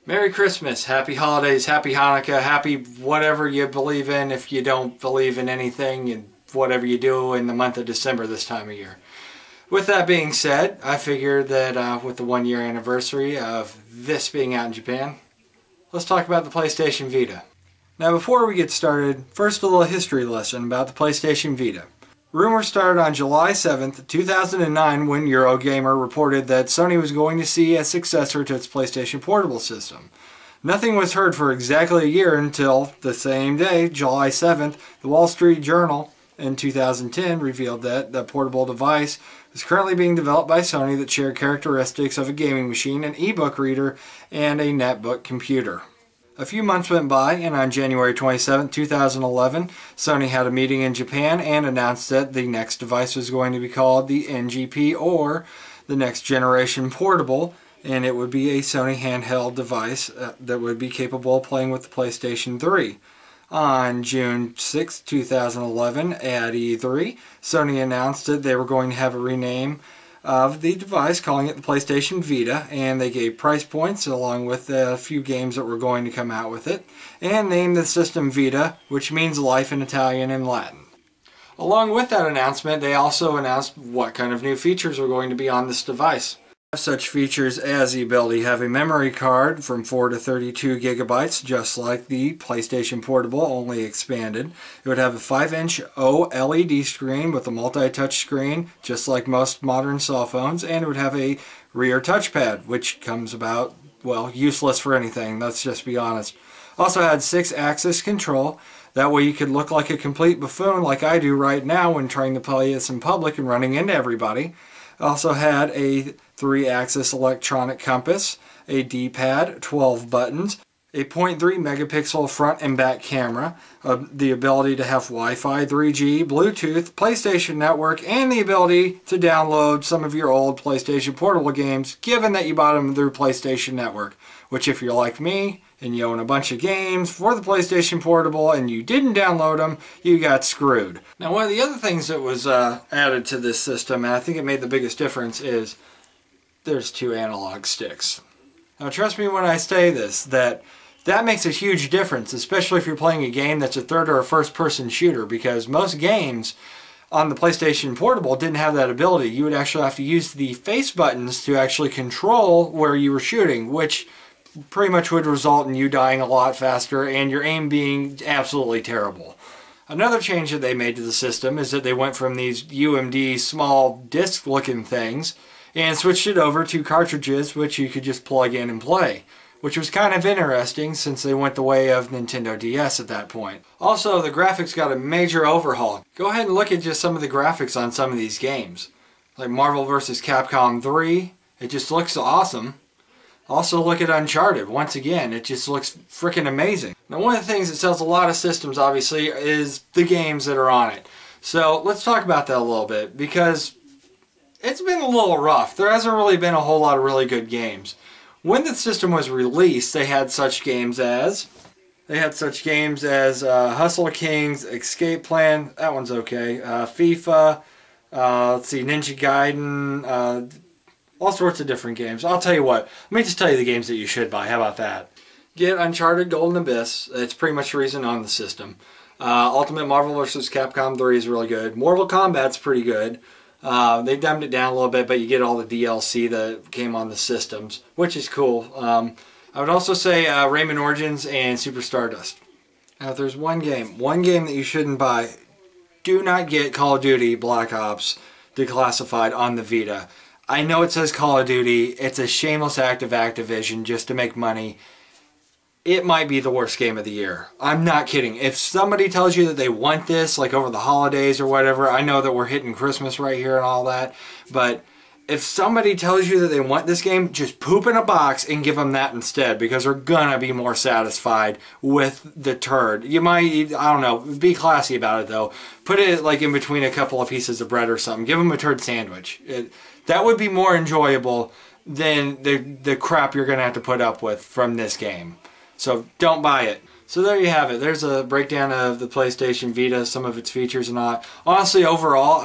Merry Christmas, Happy Holidays, Happy Hanukkah, Happy whatever you believe in if you don't believe in anything, and whatever you do in the month of December this time of year. With that being said, I figured that with the 1-year anniversary of this being out in Japan, let's talk about the PlayStation Vita. Now before we get started, first a little history lesson about the PlayStation Vita. Rumors started on July 7th, 2009 when Eurogamer reported that Sony was going to see a successor to its PlayStation Portable system. Nothing was heard for exactly a year until the same day, July 7th, the Wall Street Journal in 2010 revealed that the portable device is currently being developed by Sony that shared characteristics of a gaming machine, an e-book reader, and a netbook computer. A few months went by, and on January 27, 2011, Sony had a meeting in Japan and announced that the next device was going to be called the NGP, or the Next Generation Portable, and it would be a Sony handheld device that would be capable of playing with the PlayStation 3. On June 6, 2011, at E3, Sony announced that they were going to have a rename of the device, calling it the PlayStation Vita, and they gave price points along with a few games that were going to come out with it, and named the system Vita, which means life in Italian and Latin. Along with that announcement, they also announced what kind of new features were going to be on this device. Such features as the ability to have a memory card from 4 to 32 gigabytes, just like the PlayStation Portable, only expanded. It would have a 5-inch OLED screen with a multi-touch screen, just like most modern cell phones, and it would have a rear touchpad, which comes about, well, useless for anything, let's just be honest. Also had 6-axis control. That way you could look like a complete buffoon like I do right now when trying to play this in public and running into everybody. Also had a 3-axis electronic compass, a D-pad, 12 buttons, a 0.3 megapixel front and back camera, the ability to have Wi-Fi, 3G, Bluetooth, PlayStation Network, and the ability to download some of your old PlayStation Portable games, given that you bought them through PlayStation Network. Which, if you're like me, and you own a bunch of games for the PlayStation Portable and you didn't download them, you got screwed. Now, one of the other things that was added to this system, and I think it made the biggest difference, is there's 2 analog sticks. Now, trust me when I say this, that makes a huge difference, especially if you're playing a game that's a third or a first-person shooter, because most games on the PlayStation Portable didn't have that ability. You would actually have to use the face buttons to actually control where you were shooting, which pretty much would result in you dying a lot faster and your aim being absolutely terrible. Another change that they made to the system is that they went from these UMD small disc looking things and switched it over to cartridges which you could just plug in and play, which was kind of interesting since they went the way of Nintendo DS at that point. Also, the graphics got a major overhaul. Go ahead and look at just some of the graphics on some of these games. Like Marvel vs. Capcom 3, it just looks awesome. Also look at Uncharted. Once again, it just looks freaking amazing. Now, one of the things that sells a lot of systems, obviously, is the games that are on it. So let's talk about that a little bit, because it's been a little rough. There hasn't really been a whole lot of really good games. When the system was released, they had such games as Hustle Kings, Escape Plan, that one's okay, FIFA, let's see, Ninja Gaiden, all sorts of different games. I'll tell you what, let me just tell you the games that you should buy. How about that? Get Uncharted Golden Abyss. It's pretty much the reason on the system. Ultimate Marvel vs. Capcom 3 is really good. Mortal Kombat's pretty good. They dumbed it down a little bit, but you get all the DLC that came on the systems, which is cool. I would also say Rayman Origins and Super Stardust. Now, if there's one game that you shouldn't buy, do not get Call of Duty Black Ops Declassified on the Vita. I know it says Call of Duty. It's a shameless act of Activision just to make money. It might be the worst game of the year. I'm not kidding. If somebody tells you that they want this, like over the holidays or whatever, I know that we're hitting Christmas right here and all that, but if somebody tells you that they want this game, just poop in a box and give them that instead, because they're gonna be more satisfied with the turd. You might, I don't know, be classy about it though. Put it like in between a couple of pieces of bread or something. Give them a turd sandwich. That would be more enjoyable than the crap you're gonna have to put up with from this game. So don't buy it. So there you have it. There's a breakdown of the PlayStation Vita, some of its features and all. Honestly, overall,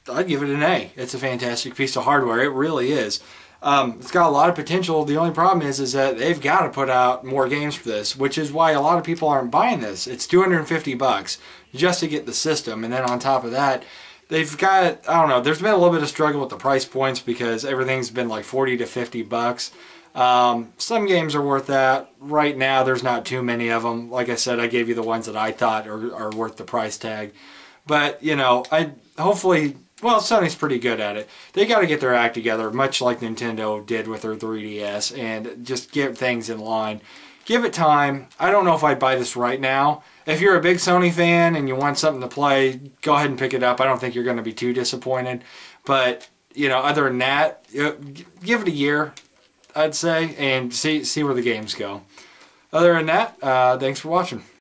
I'd give it an A. It's a fantastic piece of hardware. It really is. It's got a lot of potential. The only problem is that they've got to put out more games for this, which is why a lot of people aren't buying this. It's $250 just to get the system, and then on top of that, they've got, I don't know, there's been a little bit of struggle with the price points because everything's been like 40 to 50 bucks. Some games are worth that. Right now, there's not too many of them. Like I said, I gave you the ones that I thought are worth the price tag. But, you know, hopefully, well, Sony's pretty good at it. They got to get their act together, much like Nintendo did with their 3DS, and just get things in line. Give it time. I don't know if I'd buy this right now. If you're a big Sony fan and you want something to play, go ahead and pick it up. I don't think you're going to be too disappointed. But, you know, other than that, give it a year, I'd say, and see where the games go. Other than that, thanks for watching.